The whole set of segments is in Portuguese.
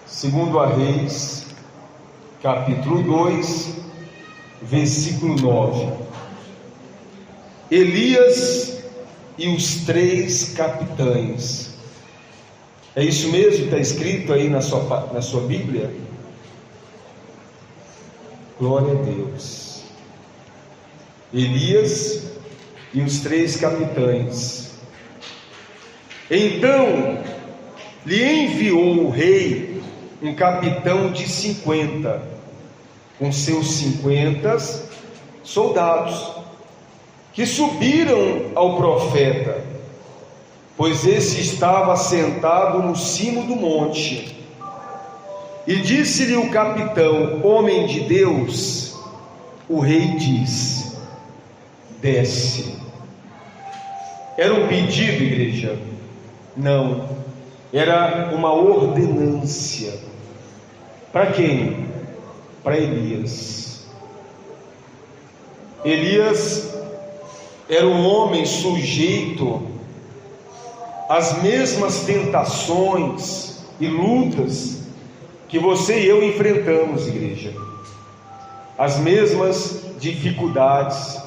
Segundo a Reis, capítulo 2, versículo 9. Elias e os 3 capitães. É isso mesmo que está escrito aí na sua Bíblia? Glória a Deus. Elias e os 3 capitães. Então lhe enviou o rei um capitão de 50, com seus 50 soldados, que subiram ao profeta, pois esse estava sentado no cimo do monte. E disse-lhe o capitão: homem de Deus, o rei diz: desce. Era um pedido, igreja? Não, era uma ordenância. Para quem? Para Elias. Elias era um homem sujeito às mesmas tentações e lutas que você e eu enfrentamos, igreja. As mesmas dificuldades.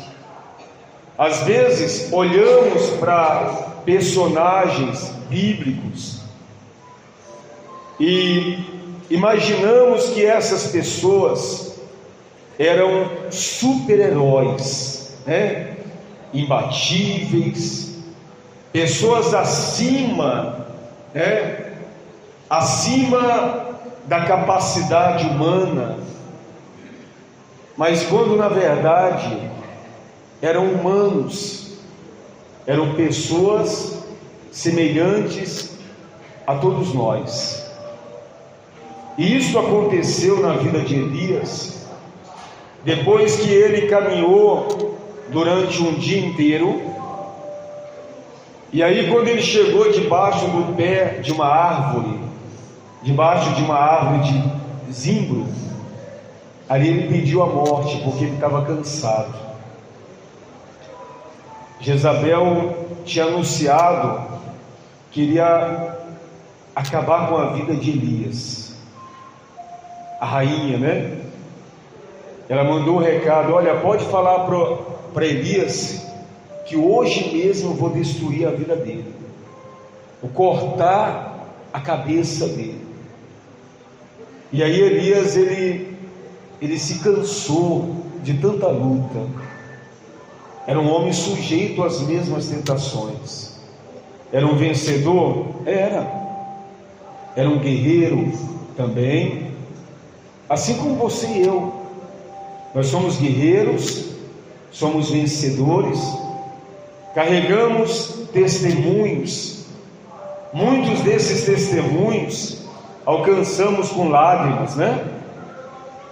Às vezes olhamos para personagens bíblicos e imaginamos que essas pessoas eram super-heróis, né? Imbatíveis, pessoas acima, né? Acima da capacidade humana, mas quando na verdade eram humanos, eram pessoas semelhantes a todos nós. E isso aconteceu na vida de Elias, depois que ele caminhou durante um dia inteiro. E aí, quando ele chegou debaixo do pé de uma árvore, debaixo de uma árvore de zimbro, ali ele pediu a morte, porque ele estava cansado. Jezabel tinha anunciado que iria acabar com a vida de Elias, a rainha, né? Ela mandou um recado: olha, pode falar para Elias que hoje mesmo eu vou destruir a vida dele, vou cortar a cabeça dele. E aí Elias, ele se cansou de tanta luta. Era um homem sujeito às mesmas tentações. Era um vencedor? Era um guerreiro também, assim como você e eu. Nós somos guerreiros, somos vencedores, carregamos testemunhos. Muitos desses testemunhos alcançamos com lágrimas, né?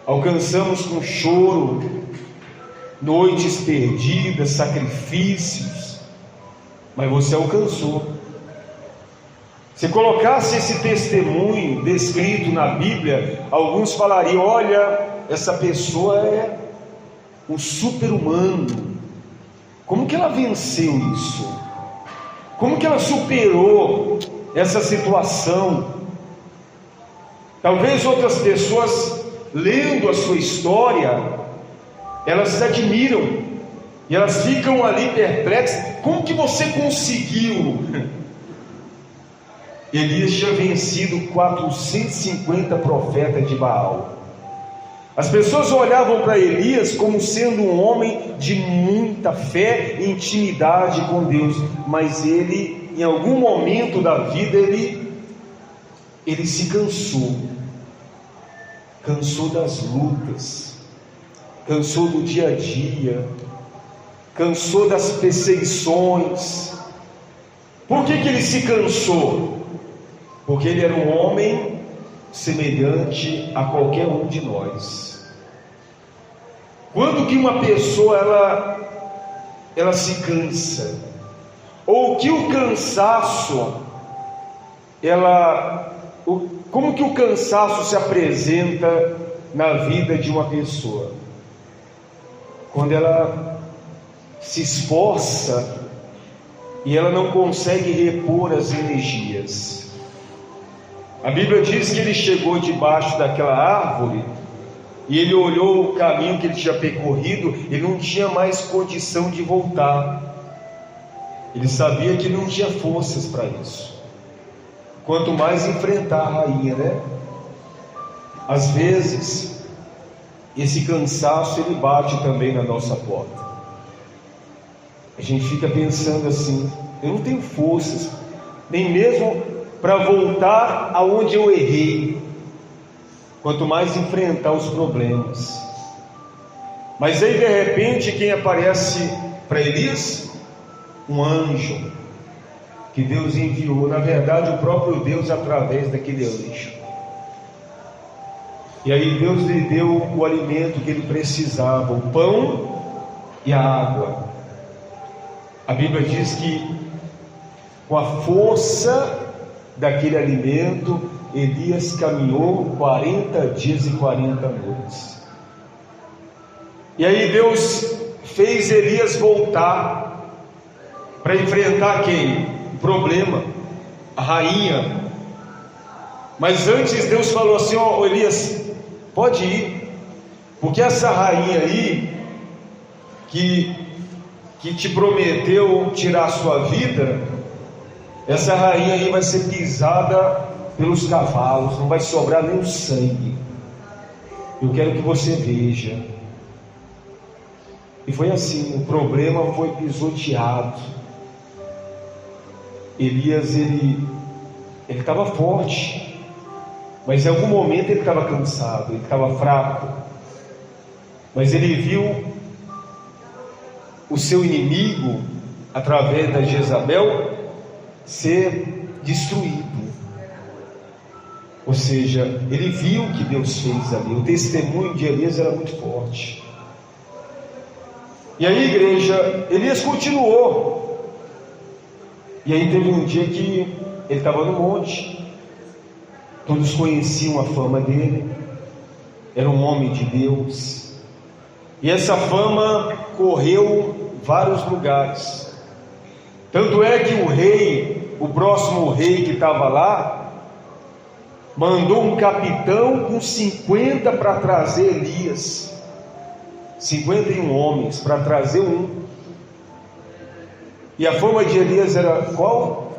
Alcançamos com choro, noites perdidas, sacrifícios, mas você alcançou. Se colocasse esse testemunho descrito na Bíblia, alguns falariam: olha, essa pessoa é um super-humano. Como que ela venceu isso? Como que ela superou essa situação? Talvez outras pessoas, lendo a sua história, elas se admiram e elas ficam ali perplexas: como que você conseguiu? Elias tinha vencido 450 profetas de Baal. As pessoas olhavam para Elias como sendo um homem de muita fé e intimidade com Deus, mas ele, em algum momento da vida, ele se cansou das lutas, cansou do dia a dia, cansou das perseguições. Por que ele se cansou? Porque ele era um homem semelhante a qualquer um de nós. Quando que uma pessoa ela se cansa? Ou que o cansaço, como que o cansaço se apresenta na vida de uma pessoa? Quando ela se esforça e ela não consegue repor as energias. A Bíblia diz que ele chegou debaixo daquela árvore e ele olhou o caminho que ele tinha percorrido, ele não tinha mais condição de voltar. Ele sabia que não tinha forças para isso. Quanto mais enfrentar a rainha, né? Às vezes, esse cansaço ele bate também na nossa porta. A gente fica pensando assim: eu não tenho forças, nem mesmo para voltar aonde eu errei. Quanto mais enfrentar os problemas. Mas aí de repente quem aparece para Elias? Um anjo que Deus enviou, na verdade o próprio Deus através daquele anjo. E aí Deus lhe deu o alimento que ele precisava, o pão e a água. A Bíblia diz que com a força daquele alimento, Elias caminhou 40 dias e 40 noites. E aí Deus fez Elias voltar para enfrentar quem? O problema, a rainha. Mas antes Deus falou assim: ó, Elias, pode ir, porque essa rainha aí que te prometeu tirar a sua vida, essa rainha aí vai ser pisada pelos cavalos, não vai sobrar nem o sangue. Eu quero que você veja. E foi assim, o problema foi pisoteado. Elias, ele estava forte, mas em algum momento ele estava cansado, ele estava fraco. Mas ele viu o seu inimigo, através da Jezabel, ser destruído. Ou seja, ele viu o que Deus fez ali. O testemunho de Elias era muito forte. E aí, igreja, Elias continuou. E aí teve um dia que ele estava no monte. Todos conheciam a fama dele. Era um homem de Deus. E essa fama correu vários lugares. Tanto é que o rei, o próximo rei que estava lá, mandou um capitão com 50 para trazer Elias. 51 homens para trazer um. E a fama de Elias era qual?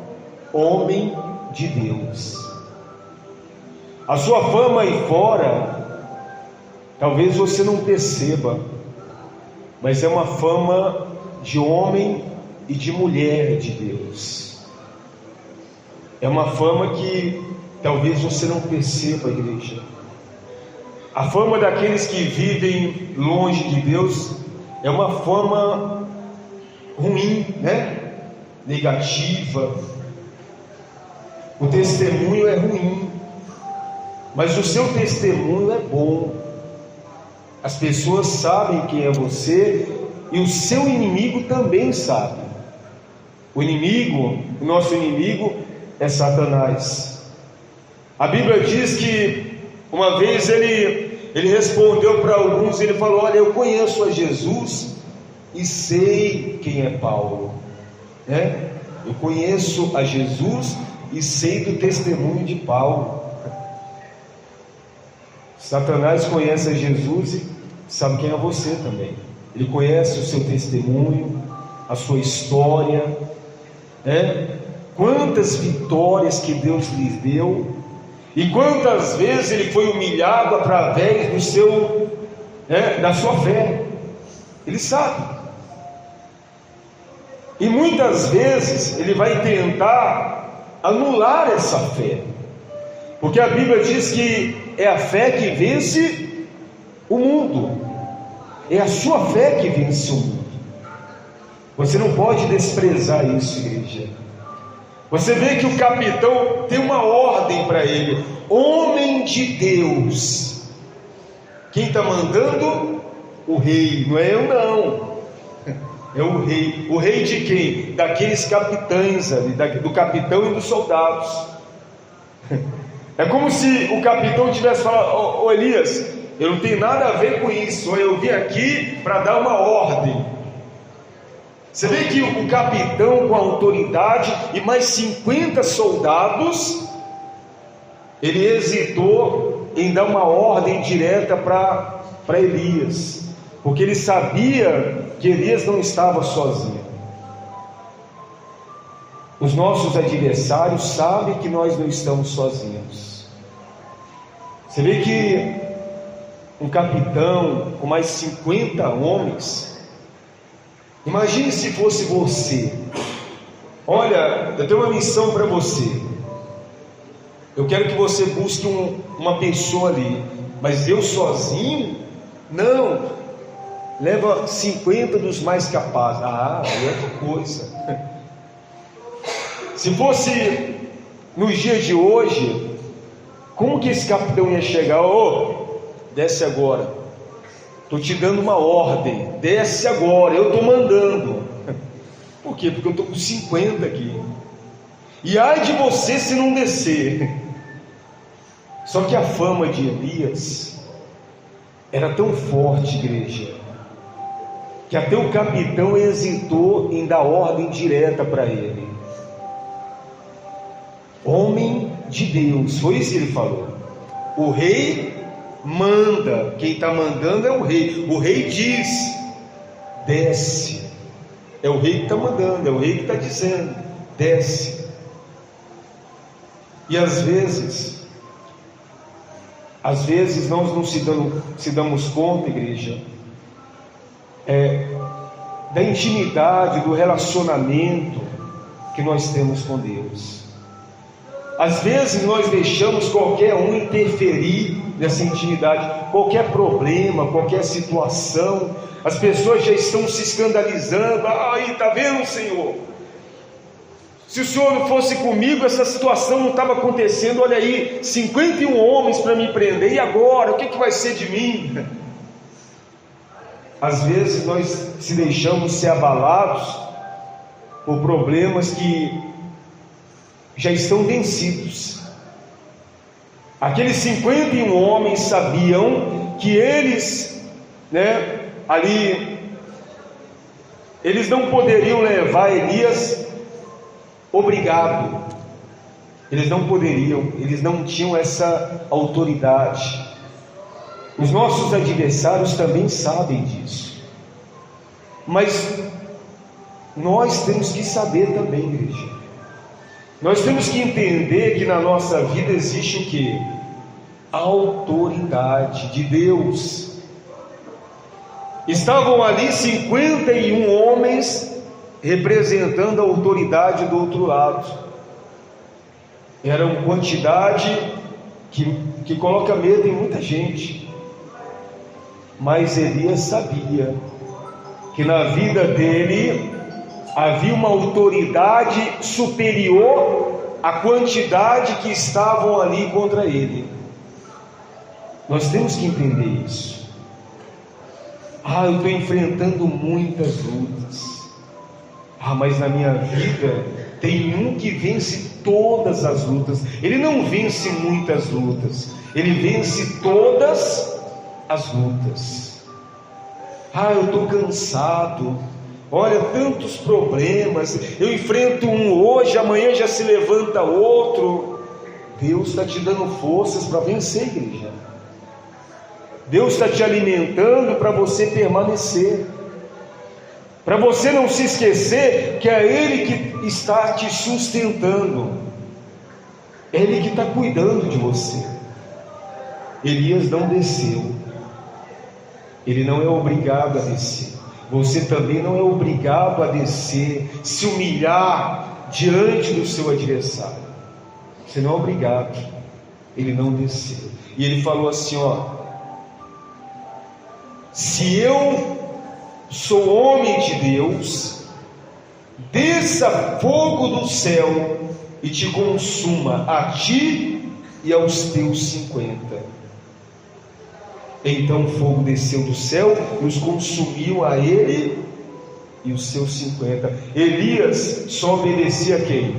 Homem de Deus. A sua fama aí fora, talvez você não perceba, mas é uma fama de homem e de mulher de Deus. É uma fama que talvez você não perceba, igreja. A fama daqueles que vivem longe de Deus é uma fama ruim, né? Negativa. O testemunho é ruim, mas o seu testemunho é bom. As pessoas sabem quem é você e o seu inimigo também sabe. O nosso inimigo é Satanás. A Bíblia diz que uma vez ele respondeu para alguns, ele falou: olha, eu conheço a Jesus e sei quem é Paulo, né? Eu conheço a Jesus e sei do testemunho de Paulo. Satanás conhece a Jesus e sabe quem é você também. Ele conhece o seu testemunho, a sua história, né? Quantas vitórias que Deus lhe deu, e quantas vezes ele foi humilhado através do seu, da sua fé. Ele sabe. E muitas vezes ele vai tentar anular essa fé, porque a Bíblia diz que é a fé que vence o mundo. É a sua fé que vence o mundo. Você não pode desprezar isso, igreja. Você vê que o capitão tem uma ordem para ele: homem de Deus. Quem está mandando? O rei, não é eu não. É o rei. O rei de quem? Daqueles capitães ali, do capitão e dos soldados. É como se o capitão tivesse falado: ô Elias, eu não tenho nada a ver com isso, eu vim aqui para dar uma ordem. Você vê que o capitão com a autoridade e mais 50 soldados, ele hesitou em dar uma ordem direta para Elias, porque ele sabia que Elias não estava sozinho. Os nossos adversários sabem que nós não estamos sozinhos. Você vê que um capitão com mais 50 homens, imagine se fosse você. Olha, eu tenho uma missão para você. Eu quero que você busque uma pessoa ali, mas eu sozinho? Não. Leva 50 dos mais capazes. Ah, é outra coisa. Se fosse nos dias de hoje, como que esse capitão ia chegar? Desce agora, estou te dando uma ordem, desce agora, eu estou mandando. Por quê? Porque eu estou com 50 aqui, e ai de você se não descer. Só que a fama de Elias era tão forte, igreja, que até o capitão hesitou em dar ordem direta para ele. Homem de Deus, foi isso que ele falou. O rei manda, quem está mandando é o rei. O rei diz, desce. É o rei que está mandando, é o rei que está dizendo, desce. E às vezes nós não se damos conta, igreja, da intimidade, do relacionamento que nós temos com Deus. Às vezes nós deixamos qualquer um interferir nessa intimidade, qualquer problema, qualquer situação, as pessoas já estão se escandalizando. Aí, está vendo, Senhor? Se o Senhor não fosse comigo, essa situação não estava acontecendo. Olha aí, 51 homens para me prender, e agora? O que vai ser de mim? Às vezes nós se deixamos ser abalados por problemas que já estão vencidos. Aqueles 51 homens sabiam que eles, eles não poderiam levar Elias obrigado. Eles não poderiam, eles não tinham essa autoridade. Os nossos adversários também sabem disso. Mas nós temos que saber também, igreja. Nós temos que entender que na nossa vida existe o quê? A autoridade de Deus. Estavam ali 51 homens representando a autoridade do outro lado. Era uma quantidade que coloca medo em muita gente. Mas Elias sabia que na vida dele havia uma autoridade superior à quantidade que estavam ali contra ele. Nós temos que entender isso. Eu estou enfrentando muitas lutas. Mas na minha vida tem um que vence todas as lutas. Ele não vence muitas lutas, ele vence todas as lutas. Eu estou cansado. Olha, tantos problemas, eu enfrento um hoje, amanhã já se levanta outro. Deus está te dando forças para vencer, igreja. Deus está te alimentando para você permanecer, para você não se esquecer que é Ele que está te sustentando, é Ele que está cuidando de você. Elias não desceu, ele não é obrigado a descer. Você também não é obrigado a descer, se humilhar diante do seu adversário. Você não é obrigado. Ele não desceu. E ele falou assim: se eu sou homem de Deus, desça fogo do céu e te consuma, a ti e aos teus 50. Então o fogo desceu do céu e os consumiu a ele e os seus 50. Elias só obedecia a quem?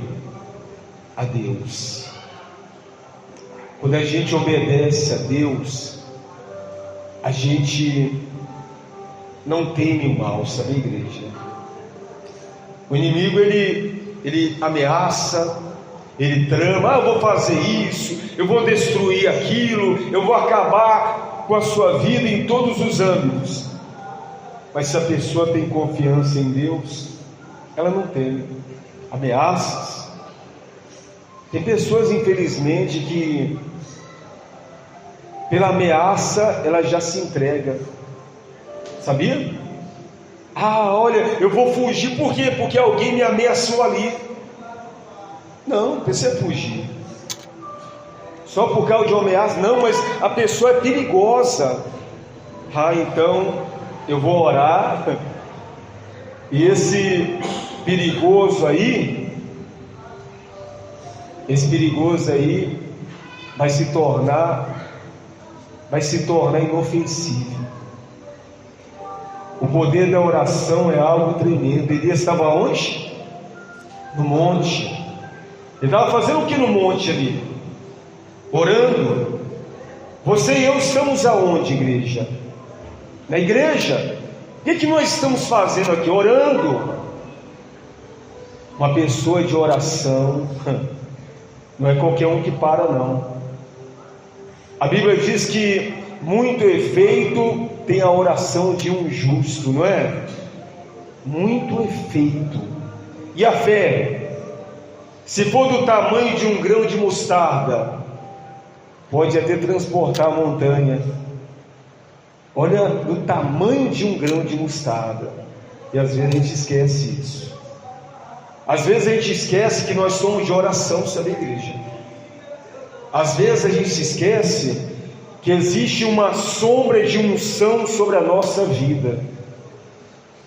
A Deus. Quando a gente obedece a Deus, a gente não teme o mal, sabe, igreja? O inimigo ele ameaça, Ele trama, eu vou fazer isso, eu vou destruir aquilo, eu vou acabar com a sua vida em todos os âmbitos. Mas se a pessoa tem confiança em Deus, ela não teme ameaças. Tem pessoas, infelizmente, que pela ameaça ela já se entrega. Sabia? Olha, eu vou fugir, por quê? Porque alguém me ameaçou ali. Não precisa fugir só por causa de uma ameaça. Não, mas a pessoa é perigosa. Então eu vou orar, e esse perigoso aí vai se tornar inofensivo. O poder da oração é algo tremendo. Elias estava onde? No monte. Ele estava fazendo o que no monte ali? Orando. Você e eu estamos aonde, igreja? Na igreja. O que nós estamos fazendo aqui? Orando. Uma pessoa de oração não é qualquer um que para, não. A Bíblia diz que muito efeito tem a oração de um justo, não é? Muito efeito. E a fé, se for do tamanho de um grão de mostarda, pode até transportar a montanha. Olha, do tamanho de um grão de mostarda. E às vezes a gente esquece isso. Às vezes a gente esquece que nós somos de oração, sabe, igreja? Às vezes a gente se esquece que existe uma sombra de unção sobre a nossa vida.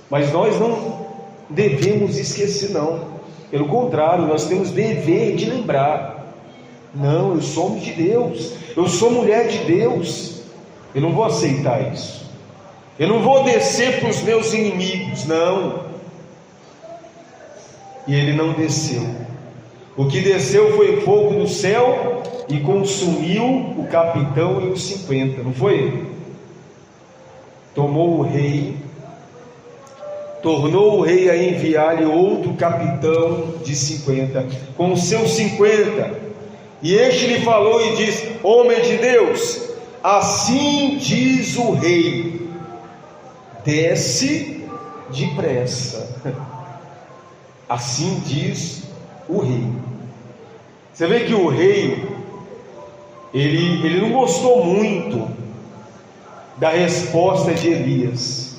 Mas nós não devemos esquecer, não. Pelo contrário, nós temos dever de lembrar. Não, eu sou homem de Deus, eu sou mulher de Deus. Eu não vou aceitar isso. Eu não vou descer para os meus inimigos, não. E ele não desceu. O que desceu foi fogo do céu e consumiu o capitão e os 50, não foi? Tomou o rei, tornou o rei a enviar-lhe outro capitão de 50, com os seus 50. E este lhe falou e disse: homem de Deus, assim diz o rei, desce depressa. Assim diz o rei. Você vê que o rei, ele não gostou muito da resposta de Elias.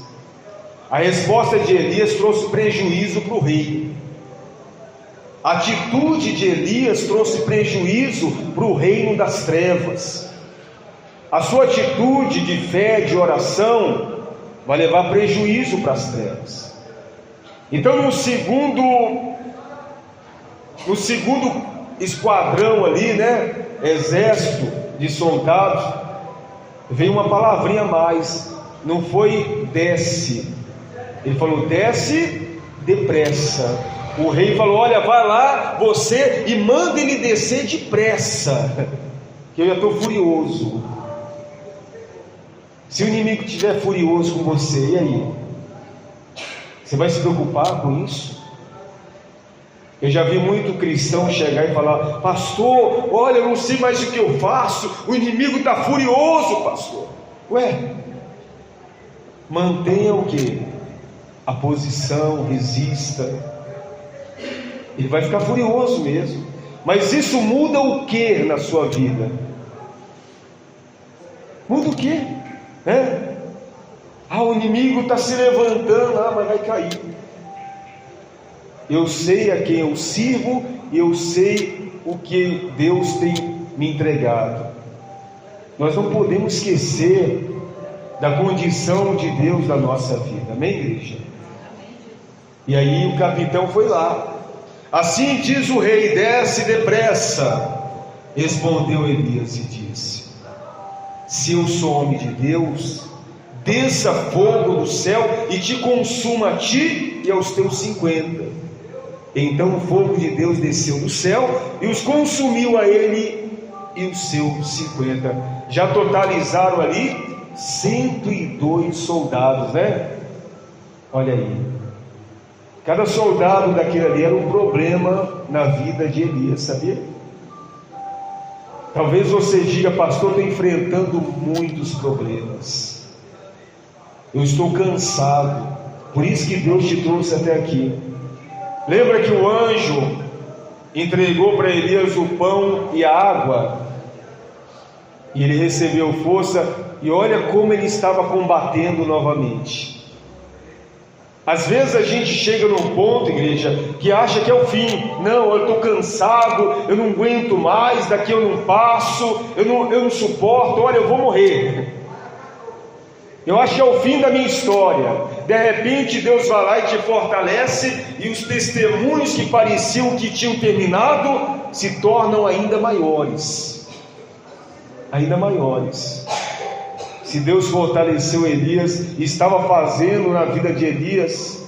A resposta de Elias trouxe prejuízo para o rei. A atitude de Elias trouxe prejuízo para o reino das trevas. A sua atitude de fé, de oração, vai levar prejuízo para as trevas. Então no segundo esquadrão ali, né, exército de soldados, veio uma palavrinha a mais. Não foi desce, ele falou desce depressa. O rei falou: olha, vai lá você e manda ele descer depressa, que eu já estou furioso. Se o inimigo estiver furioso com você, e aí? Você vai se preocupar com isso? Eu já vi muito cristão chegar e falar: pastor, olha, eu não sei mais o que eu faço, o inimigo está furioso, pastor. Ué, mantenha o que? A posição, resista. Ele vai ficar furioso mesmo. Mas isso muda o que na sua vida? Muda o que? O inimigo está se levantando, mas vai cair. Eu sei a quem eu sirvo, e eu sei o que Deus tem me entregado. Nós não podemos esquecer da condição de Deus na nossa vida, amém, igreja? E aí o capitão foi lá. Assim diz o rei, desce depressa. Respondeu Elias e disse: se eu sou homem de Deus, desça fogo do céu e te consuma a ti e aos teus 50. Então o fogo de Deus desceu do céu e os consumiu a ele e os seus 50. Já totalizaram ali 102 soldados, né? Olha aí. Cada soldado daquele ali era um problema na vida de Elias, sabia? Talvez você diga: pastor, estou enfrentando muitos problemas, eu estou cansado, por isso que Deus te trouxe até aqui. Lembra que o anjo entregou para Elias o pão e a água, e ele recebeu força, e olha como ele estava combatendo novamente. Às vezes a gente chega num ponto, igreja, que acha que é o fim. Não, eu estou cansado, eu não aguento mais, daqui eu não passo, eu não suporto, olha, eu vou morrer. Eu acho que é o fim da minha história. De repente Deus vai lá e te fortalece, e os testemunhos que pareciam que tinham terminado se tornam ainda maiores. Ainda maiores. Se Deus fortaleceu Elias e estava fazendo na vida de Elias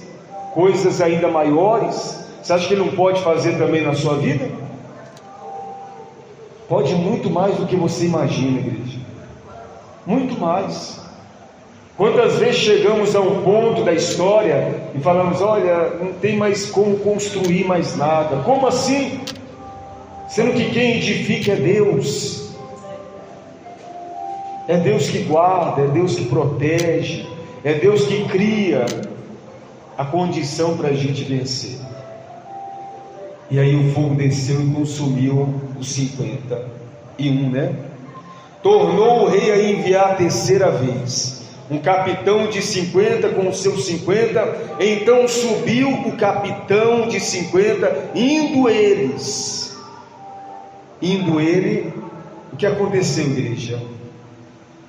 coisas ainda maiores, você acha que Ele não pode fazer também na sua vida? Pode muito mais do que você imagina, igreja. Muito mais. Quantas vezes chegamos a um ponto da história e falamos: olha, não tem mais como construir mais nada. Como assim? Sendo que quem edifica é Deus. É Deus que guarda, é Deus que protege, é Deus que cria a condição para a gente vencer. E aí o fogo desceu e consumiu os 51, né? Tornou o rei a enviar a terceira vez um capitão de 50 com os seus 50. Então subiu o capitão de 50, indo ele, o que aconteceu, igreja?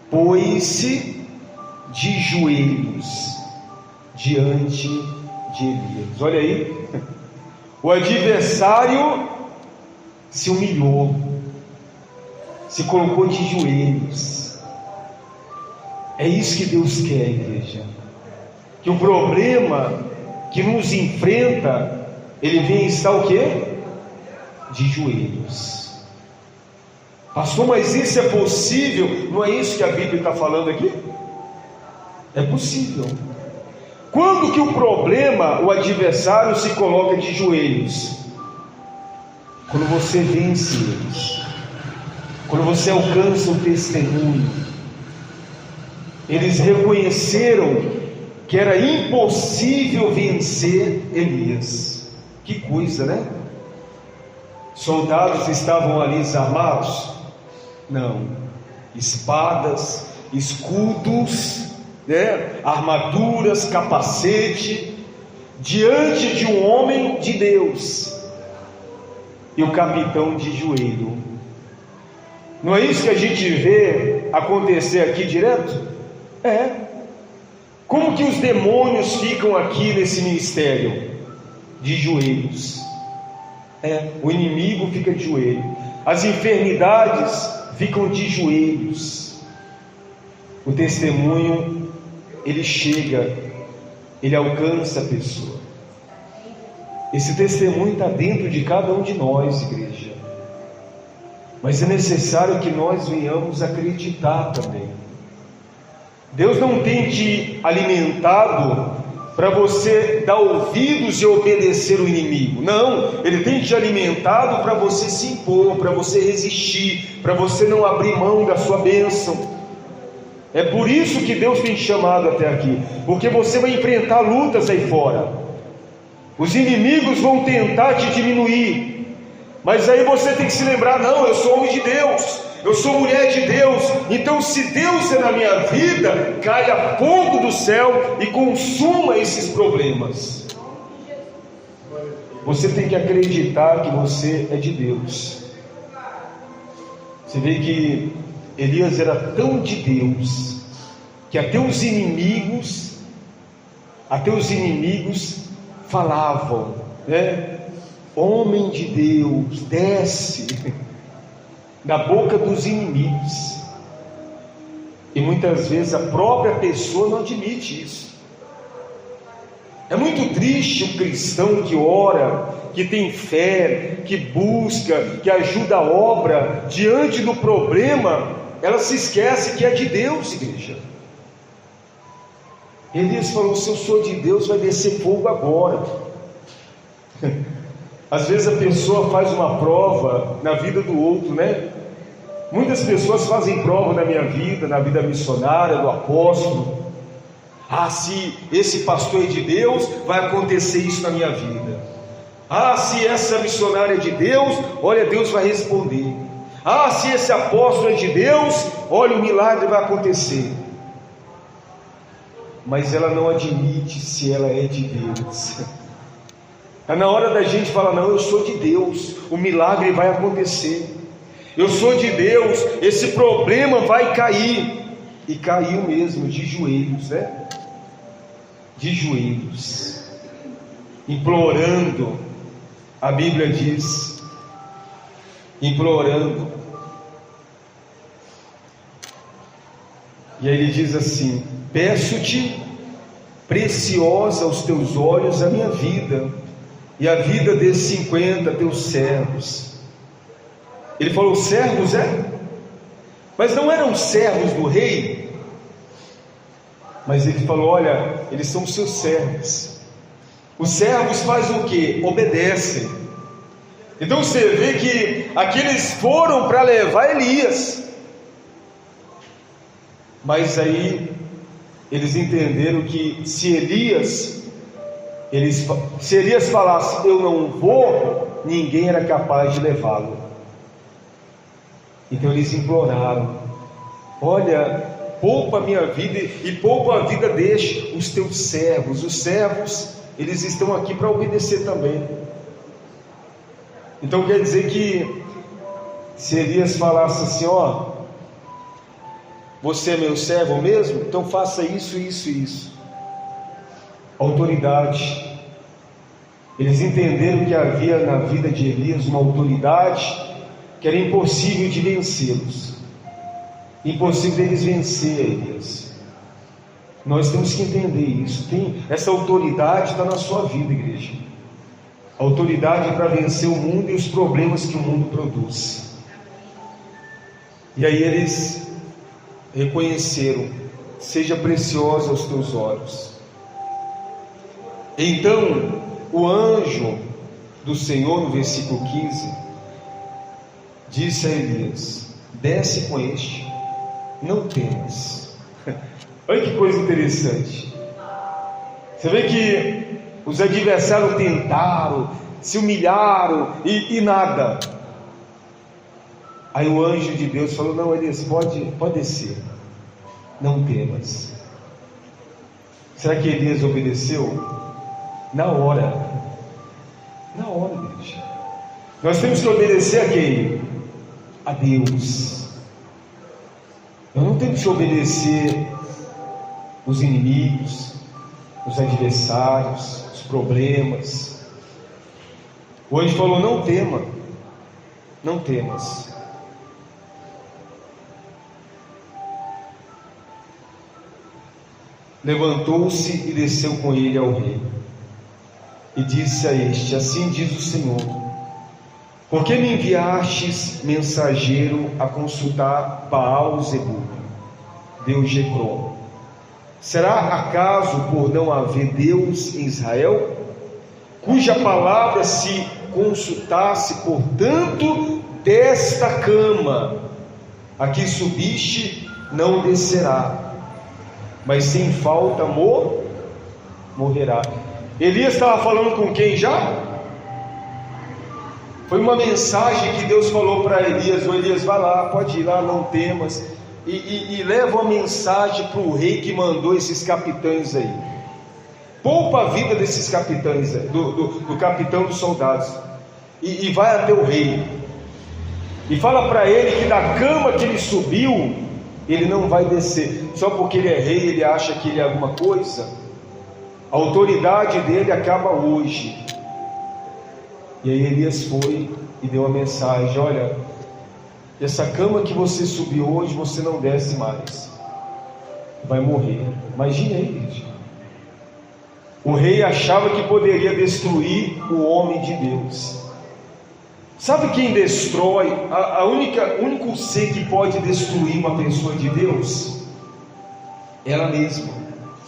Pôs-se de joelhos diante de Elias. Olha aí, o adversário se humilhou, se colocou de joelhos. É isso que Deus quer, igreja, que o problema que nos enfrenta, ele vem estar o quê? De joelhos. Pastor, mas isso é possível? Não é isso que a Bíblia está falando aqui? É possível. Quando que o problema, o adversário se coloca de joelhos? Quando você vence eles, quando você alcança o testemunho. Eles reconheceram que era impossível vencer Elias. Que coisa, né? Soldados estavam ali armados? Não. Espadas, escudos, né? Armaduras, capacete, diante de um homem de Deus, e o capitão de joelho. Não é isso que a gente vê acontecer aqui direto? É. Como que os demônios ficam aqui nesse ministério? De joelhos. O inimigo fica de joelho, as enfermidades ficam de joelhos. O testemunho, ele chega, ele alcança a pessoa. Esse testemunho está dentro de cada um de nós, igreja, mas é necessário que nós venhamos acreditar também. Deus não tem te alimentado para você dar ouvidos e obedecer o inimigo. Não, Ele tem te alimentado para você se impor, para você resistir, para você não abrir mão da sua bênção. É por isso que Deus tem te chamado até aqui, porque você vai enfrentar lutas aí fora. Os inimigos vão tentar te diminuir, mas aí você tem que se lembrar: não, eu sou homem de Deus, eu sou mulher de Deus, então se Deus é na minha vida, caia fogo do céu e consuma esses problemas. Você tem que acreditar que você é de Deus. Você vê que Elias era tão de Deus, que até os inimigos falavam, né? Homem de Deus, desce da boca dos inimigos. E muitas vezes a própria pessoa não admite isso. É muito triste um cristão que ora, que tem fé, que busca, que ajuda a obra, diante do problema, ela se esquece que é de Deus, igreja. Elias falou: se eu sou de Deus, vai descer fogo agora. Às vezes a pessoa faz uma prova na vida do outro, né? Muitas pessoas fazem prova na minha vida, na vida missionária, do apóstolo. Ah, se esse pastor é de Deus, vai acontecer isso na minha vida. Ah, se essa missionária é de Deus, olha, Deus vai responder. Ah, se esse apóstolo é de Deus, olha, o milagre vai acontecer. Mas ela não admite se ela é de Deus. É na hora da gente falar, não, eu sou de Deus, o milagre vai acontecer. Eu sou de Deus, esse problema vai cair. E caiu mesmo, de joelhos, né? De joelhos, implorando. A Bíblia diz, implorando. E aí ele diz assim: peço-te, preciosa aos teus olhos, a minha vida, e a vida desses 50 teus servos. Ele falou servos, mas não eram servos do rei. Mas ele falou, olha, eles são seus servos. Os servos fazem o que? Obedecem. Então você vê que aqueles foram para levar Elias. Mas aí eles entenderam que se Elias falasse, eu não vou, ninguém era capaz de levá-lo. Então eles imploraram, olha, poupa a minha vida e poupa a vida os teus servos. Os servos, eles estão aqui para obedecer também. Então quer dizer que se Elias falasse assim, ó, você é meu servo mesmo? Então faça isso, isso e isso. Autoridade. Eles entenderam que havia na vida de Elias uma autoridade que era impossível de vencê-los. Impossível deles vencer Elias. Nós temos que entender isso. Essa autoridade está na sua vida, igreja. Autoridade para vencer o mundo e os problemas que o mundo produz. E aí eles reconheceram, seja preciosa aos teus olhos. Então o anjo do Senhor, no versículo 15, disse a Elias, desce com este, não temas. Olha que coisa interessante. Você vê que os adversários tentaram, se humilharam e nada. Aí o anjo de Deus falou, não, Elias, pode descer, não temas. Será que Elias obedeceu? Na hora, igreja. Nós temos que obedecer a quem? A Deus. Nós não temos que obedecer os inimigos, os adversários, os problemas. O anjo falou, não tema, não temas. Levantou-se e desceu com ele ao rei, e disse a este, assim diz o Senhor, por que me enviastes mensageiro a consultar Baal-zebub, Deus de Ecrom? Será acaso por não haver Deus em Israel, cuja palavra se consultasse? Portanto, desta cama a que subiste não descerá, mas sem falta morrerá. Elias estava falando com quem já? Foi uma mensagem que Deus falou para Elias, ô Elias, vai lá, pode ir lá, não temas, e leva uma mensagem para o rei que mandou esses capitães aí. Poupa a vida desses capitães, do capitão dos soldados, e vai até o rei, e fala para ele que da cama que ele subiu, ele não vai descer, só porque ele é rei, ele acha que ele é alguma coisa. A autoridade dele acaba hoje. E aí Elias foi e deu a mensagem, olha, essa cama que você subiu hoje, você não desce mais, vai morrer. Imagine aí, gente. O rei achava que poderia destruir o homem de Deus. Sabe quem destrói? O único ser que pode destruir uma pessoa de Deus? Ela mesma.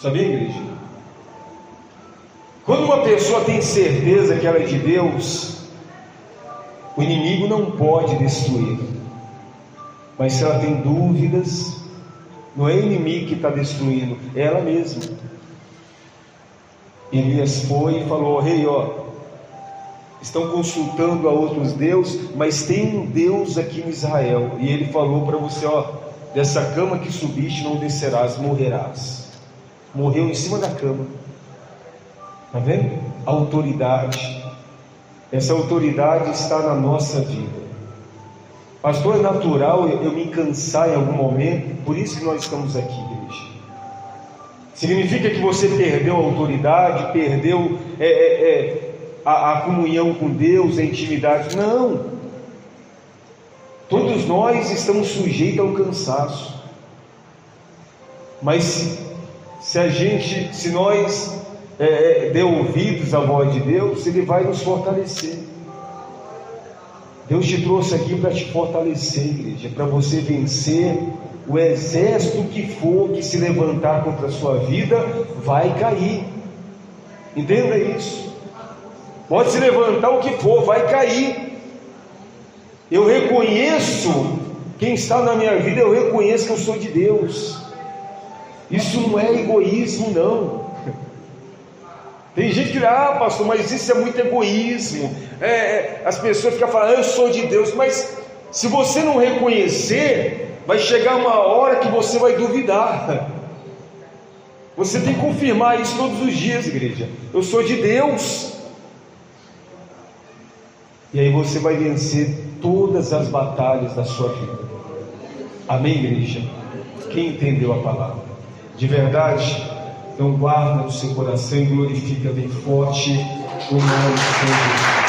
Sabia, igreja? Quando uma pessoa tem certeza que ela é de Deus, o inimigo não pode destruir. Mas se ela tem dúvidas, não é o inimigo que está destruindo, é ela mesma. Elias foi e falou: rei, estão consultando a outros deuses, mas tem um Deus aqui em Israel, e ele falou para você: dessa cama que subiste não descerás, morrerás. Morreu em cima da cama. Está vendo? Autoridade. Essa autoridade está na nossa vida. Pastor, é natural eu me cansar em algum momento, por isso que nós estamos aqui, igreja. Significa que você perdeu a autoridade, perdeu a comunhão com Deus, a intimidade? Não. Todos nós estamos sujeitos ao cansaço. Mas se nós der ouvidos à voz de Deus, Ele vai nos fortalecer. Deus te trouxe aqui para te fortalecer, igreja, para você vencer o exército que for que se levantar contra a sua vida, vai cair. Entenda isso. Pode se levantar o que for, vai cair. Eu reconheço quem está na minha vida, eu reconheço que eu sou de Deus. Isso não é egoísmo, não. Tem gente que diz: pastor, mas isso é muito egoísmo. As pessoas ficam falando: eu sou de Deus. Mas se você não reconhecer, vai chegar uma hora que você vai duvidar. Você tem que confirmar isso todos os dias, igreja. Eu sou de Deus. E aí você vai vencer todas as batalhas da sua vida. Amém, igreja? Quem entendeu a palavra? De verdade, então guarda no seu coração e glorifica bem forte o nome de Jesus.